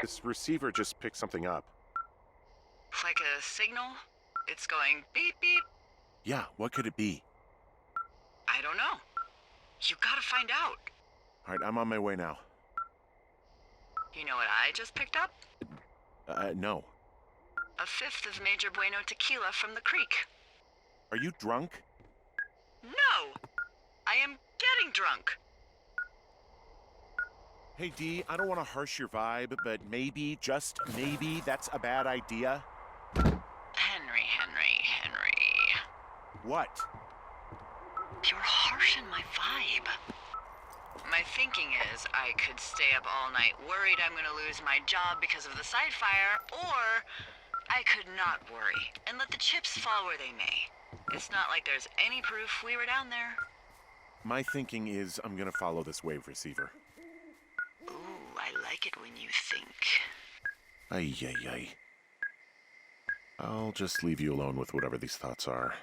This receiver just picked something up. Like a signal? It's going beep beep. Yeah, what could it be? I don't know. You gotta find out. All right, I'm on my way now. You know what I just picked up? No. A fifth of Major Bueno tequila from the creek. Are you drunk? No! I am getting drunk. Hey, Dee, I don't want to harsh your vibe, but maybe, just maybe, that's a bad idea. Henry. What? You're harshing my vibe. My thinking is I could stay up all night worried I'm gonna lose my job because of the side fire, or I could not worry and let the chips fall where they may. It's not like there's any proof we were down there. My thinking is I'm gonna follow this wave receiver. Ooh, I like it when you think. Ay. I'll just leave you alone with whatever these thoughts are.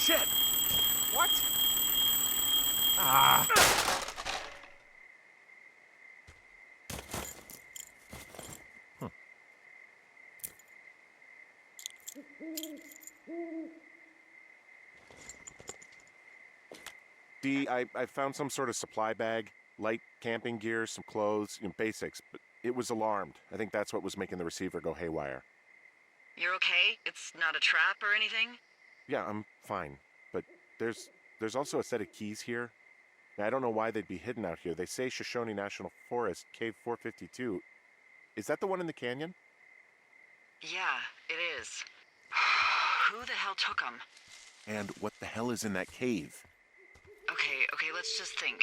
Shit! What? Ah! Huh. Dee, I found some sort of supply bag, light camping gear, some clothes, basics, but it was alarmed. I think that's what was making the receiver go haywire. You're okay? It's not a trap or anything? Yeah, I'm fine, but there's also a set of keys here. I don't know why they'd be hidden out here. They say Shoshone National Forest, Cave 452. Is that the one in the canyon? Yeah, it is. Who the hell took them? And what the hell is in that cave? Okay, let's just think.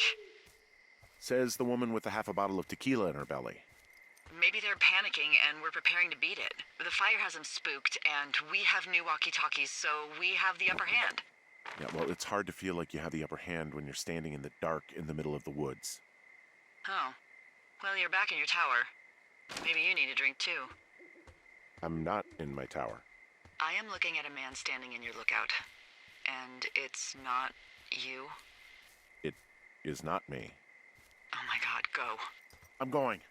Says the woman with a half a bottle of tequila in her belly. Maybe they're panicking and we're preparing to beat it. The fire has them spooked, and we have new walkie-talkies, so we have the upper hand. Yeah, well, it's hard to feel like you have the upper hand when you're standing in the dark in the middle of the woods. Oh. Well, you're back in your tower. Maybe you need a drink, too. I'm not in my tower. I am looking at a man standing in your lookout. And it's not you? It is not me. Oh my God, go. I'm going.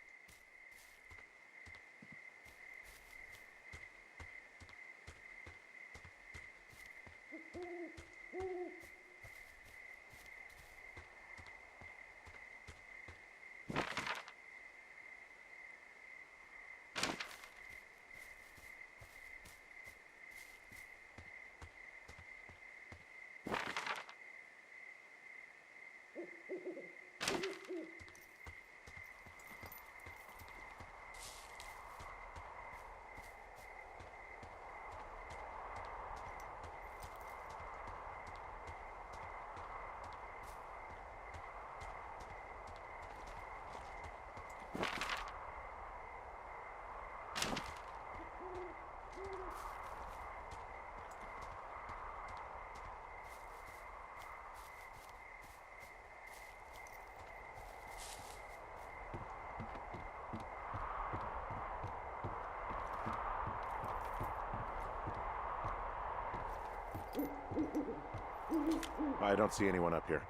I don't see anyone up here.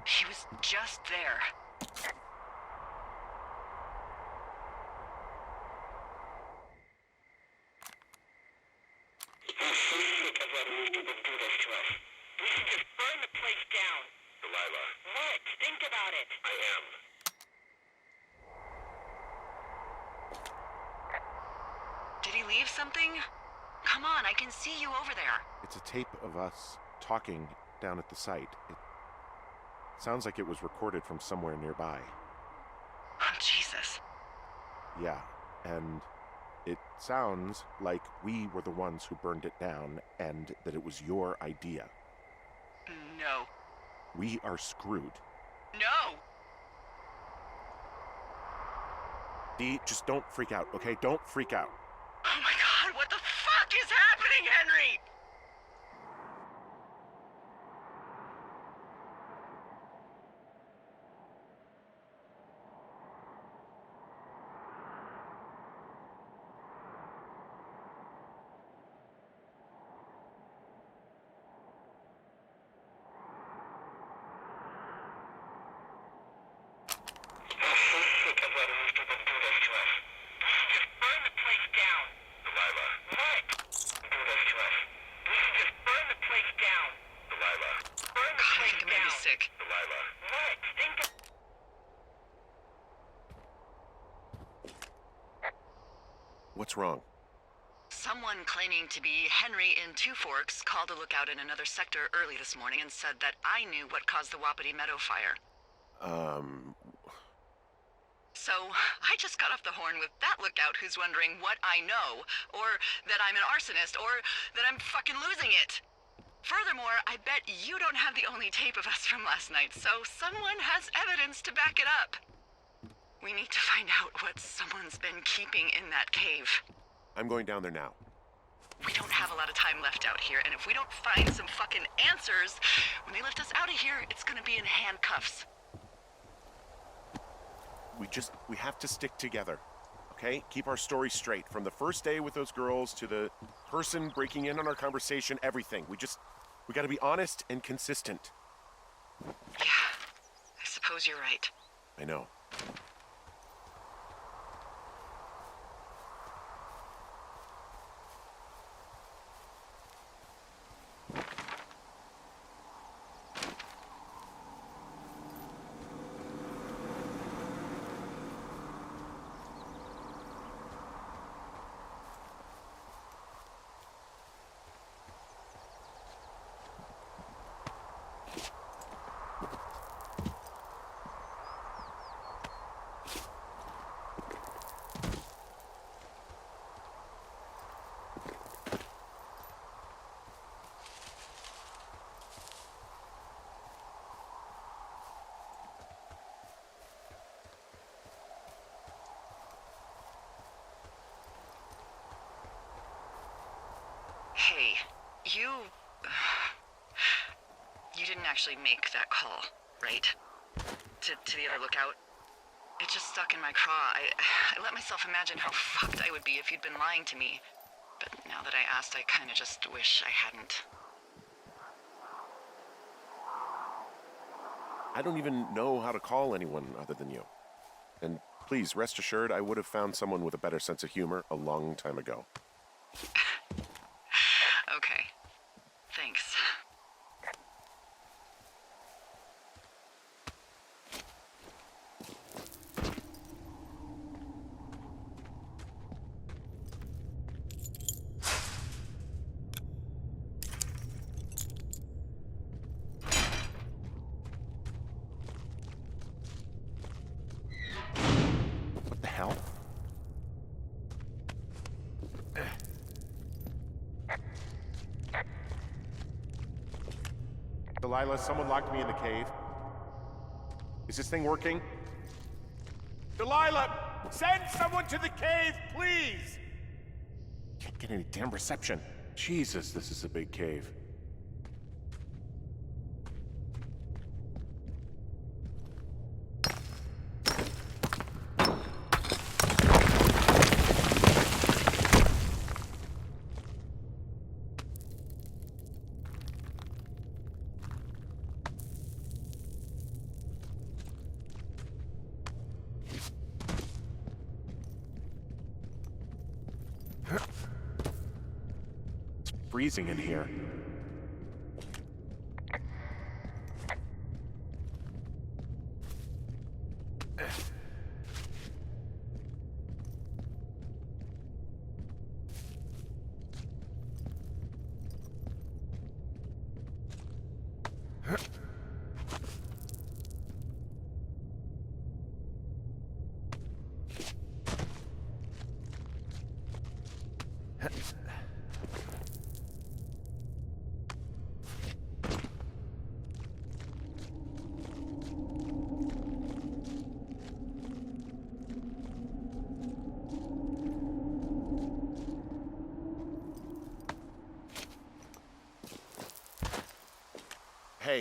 He was just there. I'm so sick of letting these people do this to us. We should just burn the place down. Delilah, What? Think about it. I am. Did he leave something? Come on, I can see you over there. It's a tape of us talking down at the site. It sounds like it was recorded from somewhere nearby. Oh, Jesus. Yeah, and it sounds like we were the ones who burned it down and that it was your idea. No. We are screwed. No! Dee, just don't freak out, okay? Don't freak out. Oh my God, what the fuck is happening, Henry? I'm so sick of letting these people do this to us. We should just burn the place down. Delilah, What? Do this to us. We should just burn the place down. Delilah, Burn the God, I place think I'm gonna down. be sick. Delilah. What? Think of... What's wrong? Someone claiming to be Henry in Two Forks called a lookout in another sector early this morning and said that I knew what caused the Wapiti Meadow fire. So I just got off the horn with that lookout who's wondering what I know, or that I'm an arsonist, or that I'm fucking losing it. Furthermore, I bet you don't have the only tape of us from last night, so someone has evidence to back it up. We need to find out what someone's been keeping in that cave. I'm going down there now. We don't have a lot of time left out here, and if we don't find some fucking answers, when they lift us out of here, it's gonna be in handcuffs. We have to stick together, okay? Keep our story straight. From the first day with those girls to the person breaking in on our conversation, everything. We gotta be honest and consistent. Yeah, I suppose you're right. I know. Hey, you didn't actually make that call, right? To the other lookout? It just stuck in my craw. I let myself imagine how fucked I would be if you'd been lying to me. But now that I asked, I kinda just wish I hadn't. I don't even know how to call anyone other than you. And please, rest assured, I would have found someone with a better sense of humor a long time ago. Okay. Thanks. What the hell? Delilah, someone locked me in the cave. Is this thing working? Delilah! Send someone to the cave, please! Can't get any damn reception. Jesus, this is a big cave. freezing in here.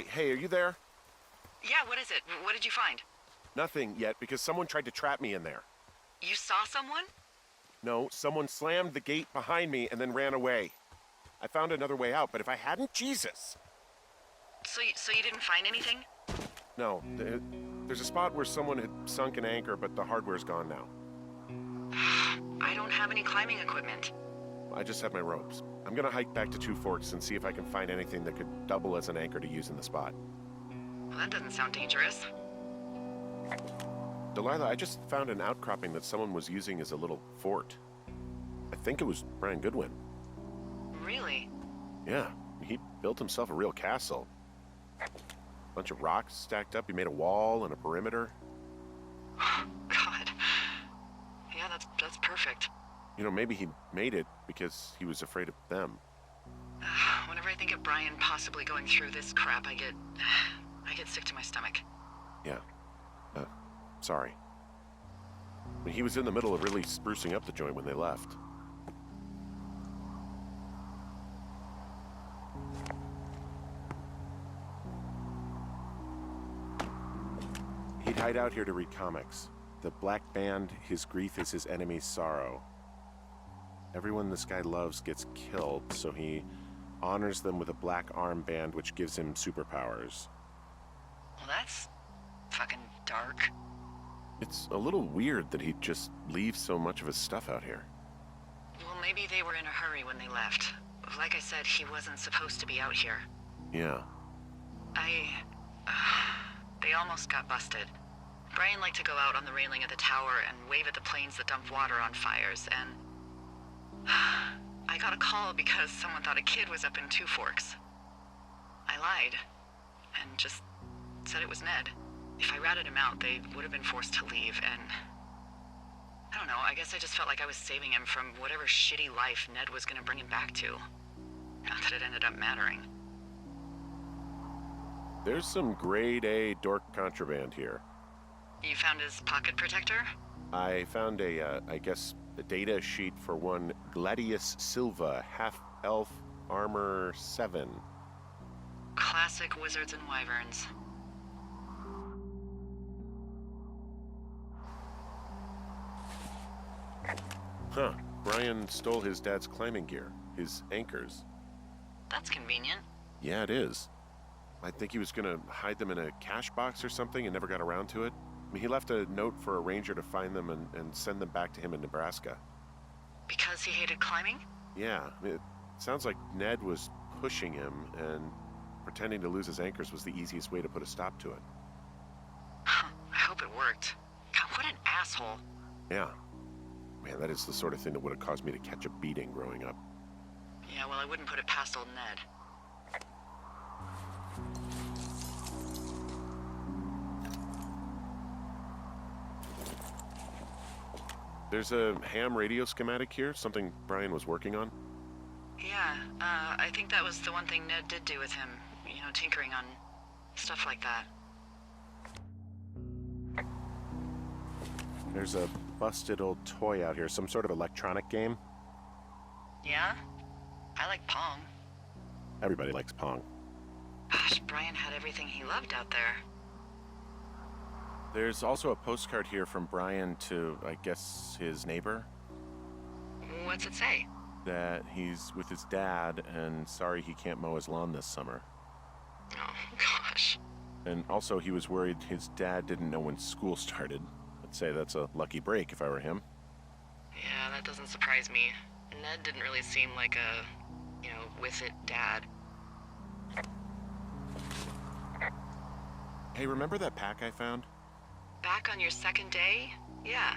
Hey, are you there? Yeah, what is it? What did you find? Nothing yet, because someone tried to trap me in there. You saw someone? No, someone slammed the gate behind me and then ran away. I found another way out, but if I hadn't, Jesus! So you didn't find anything? No, there's a spot where someone had sunk an anchor, but the hardware's gone now. I don't have any climbing equipment. I just have my ropes. I'm gonna hike back to Two Forks and see if I can find anything that could double as an anchor to use in the spot. Well, that doesn't sound dangerous. Delilah, I just found an outcropping that someone was using as a little fort. I think it was Brian Goodwin. Really? Yeah, he built himself a real castle. Bunch of rocks stacked up. He made a wall and a perimeter. God. Yeah, that's perfect. You know, maybe he made it because he was afraid of them. Whenever I think of Brian possibly going through this crap, I get sick to my stomach. Yeah. Sorry. I mean, he was in the middle of really sprucing up the joint when they left. He'd hide out here to read comics. The Black Band, his grief is his enemy's sorrow. Everyone this guy loves gets killed, so he honors them with a black armband which gives him superpowers. Well, that's fucking dark. It's a little weird that he'd just leave so much of his stuff out here. Well, maybe they were in a hurry when they left. Like I said, he wasn't supposed to be out here. Yeah. They almost got busted. Brian liked to go out on the railing of the tower and wave at the planes that dumped water on fires, and I got a call because someone thought a kid was up in Two Forks. I lied, and just said it was Ned. If I ratted him out, they would have been forced to leave, and I don't know, I guess I just felt like I was saving him from whatever shitty life Ned was gonna bring him back to. Not that it ended up mattering. There's some grade A dork contraband here. You found his pocket protector? I found a data sheet for one Gladius Silva, half-elf, armor 7. Classic wizards and wyverns. Huh. Brian stole his dad's climbing gear, his anchors. That's convenient. Yeah, it is. I think he was gonna hide them in a cash box or something and never got around to it. I mean, he left a note for a ranger to find them and send them back to him in Nebraska. Because he hated climbing? Yeah, it sounds like Ned was pushing him, and pretending to lose his anchors was the easiest way to put a stop to it. I hope it worked. God, what an asshole. Yeah. Man, that is the sort of thing that would have caused me to catch a beating growing up. Yeah, well, I wouldn't put it past old Ned. There's a ham radio schematic here, something Brian was working on. Yeah, I think that was the one thing Ned did do with him. You know, tinkering on stuff like that. There's a busted old toy out here, some sort of electronic game. Yeah? I like Pong. Everybody likes Pong. Gosh, Brian had everything he loved out there. There's also a postcard here from Brian to, I guess, his neighbor. What's it say? That he's with his dad and sorry he can't mow his lawn this summer. Oh, gosh. And also he was worried his dad didn't know when school started. I'd say that's a lucky break if I were him. Yeah, that doesn't surprise me. Ned didn't really seem like a, with it, Dad. Hey, remember that pack I found? Back on your second day? Yeah.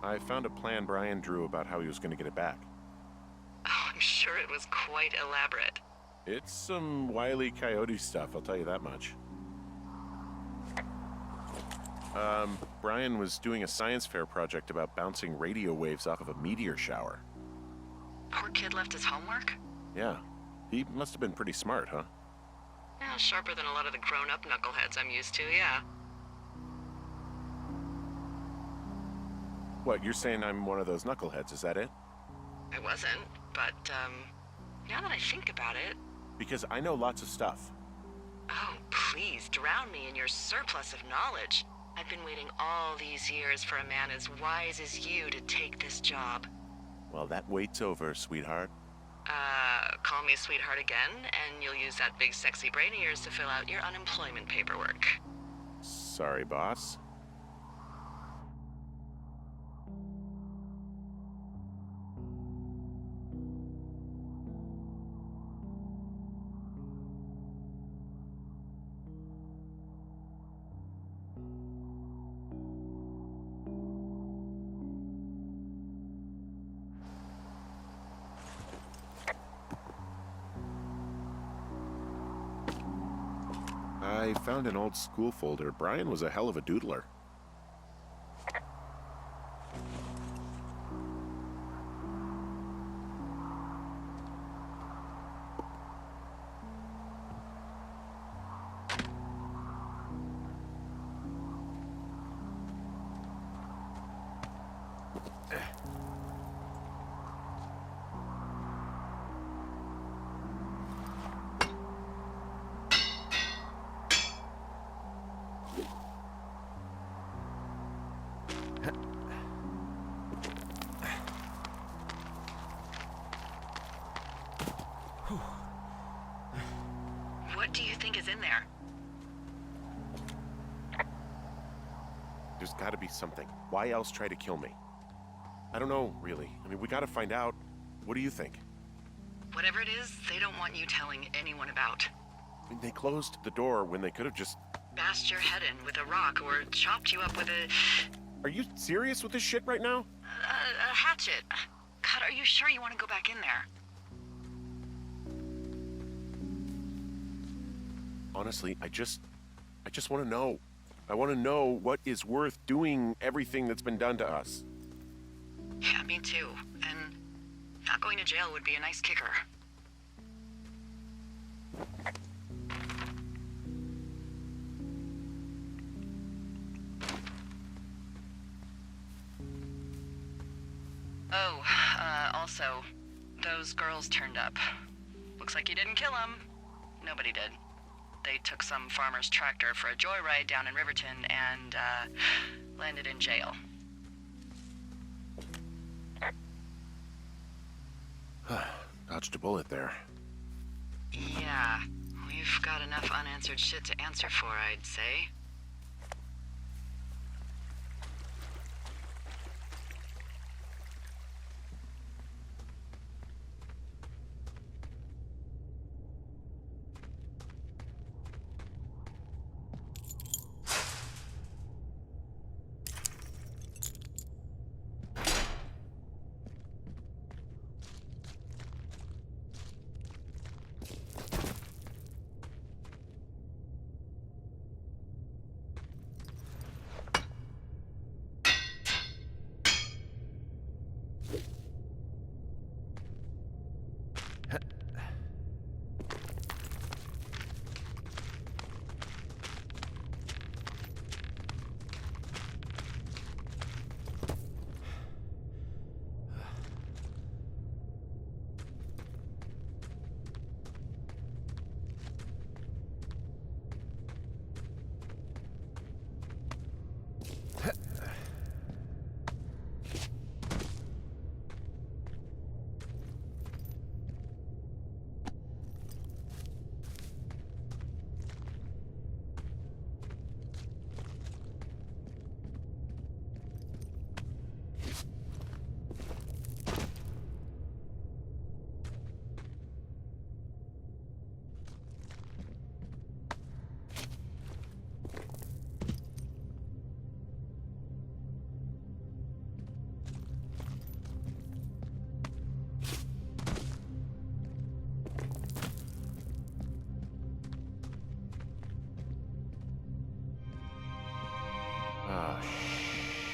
I found a plan Brian drew about how he was going to get it back. Oh, I'm sure it was quite elaborate. It's some Wile E. Coyote stuff, I'll tell you that much. Brian was doing a science fair project about bouncing radio waves off of a meteor shower. Poor kid left his homework? Yeah, he must have been pretty smart, huh? Yeah, sharper than a lot of the grown-up knuckleheads I'm used to, yeah. What, you're saying I'm one of those knuckleheads, is that it? I wasn't, but, now that I think about it... Because I know lots of stuff. Oh, please, drown me in your surplus of knowledge. I've been waiting all these years for a man as wise as you to take this job. Well, that wait's over, sweetheart. Call me sweetheart again, and you'll use that big sexy brain of yours to fill out your unemployment paperwork. Sorry, boss. I found an old school folder. Brian was a hell of a doodler. What do you think is in there? There's gotta be something. Why else try to kill me? I don't know, really. I mean, we gotta find out. What do you think? Whatever it is, they don't want you telling anyone about. I mean, they closed the door when they could have just... Bashed your head in with a rock or chopped you up with a Are you serious with this shit right now? hatchet. God, are you sure you want to go back in there? Honestly, I just want to know. I want to know what is worth doing everything that's been done to us. Yeah, me too. And not going to jail would be a nice kicker. Oh, also, those girls turned up. Looks like you didn't kill them. Nobody did. They took some farmer's tractor for a joyride down in Riverton and, landed in jail. Dodged a bullet there. Yeah, we've got enough unanswered shit to answer for, I'd say.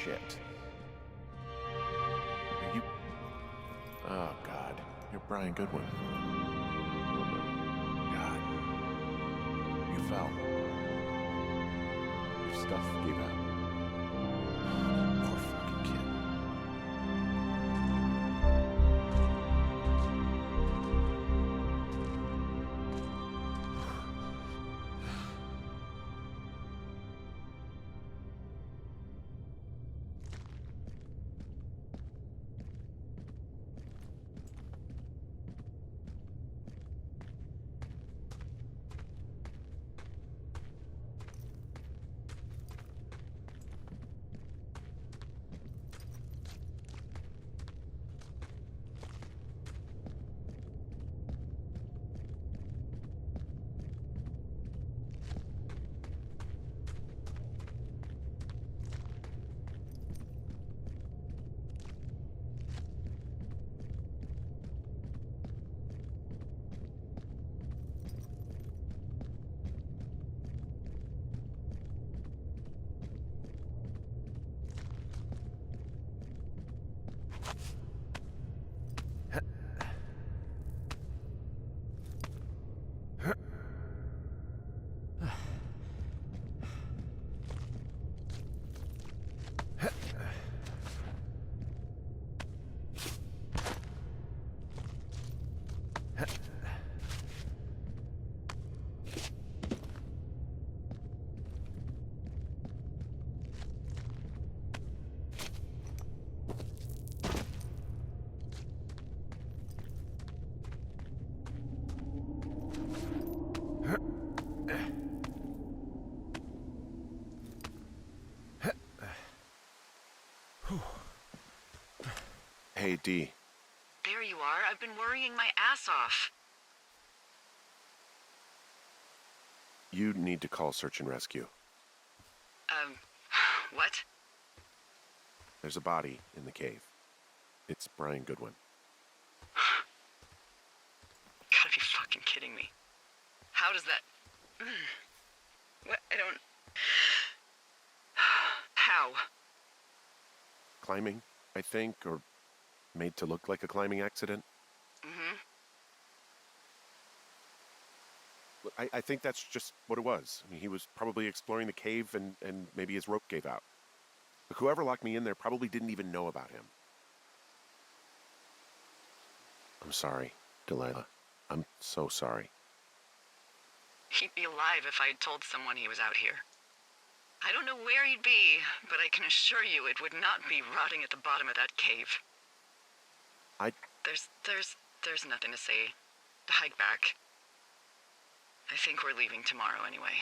shit. Are you... Oh, God. You're Brian Goodwin. Oh, my God. You fell. Your stuff gave out. Poor fucking kid. Hey, D. There you are. I've been worrying my ass off. You need to call search and rescue. What? There's a body in the cave. It's Brian Goodwin. Gotta be fucking kidding me. How does that... What? I don't... How? Climbing, I think, or made to look like a climbing accident. Mm-hmm. I think that's just what it was. I mean, he was probably exploring the cave and maybe his rope gave out. But whoever locked me in there probably didn't even know about him. I'm sorry, Delilah. I'm so sorry. He'd be alive if I had told someone he was out here. I don't know where he'd be, but I can assure you it would not be rotting at the bottom of that cave. There's nothing to say. Hike back. I think we're leaving tomorrow anyway.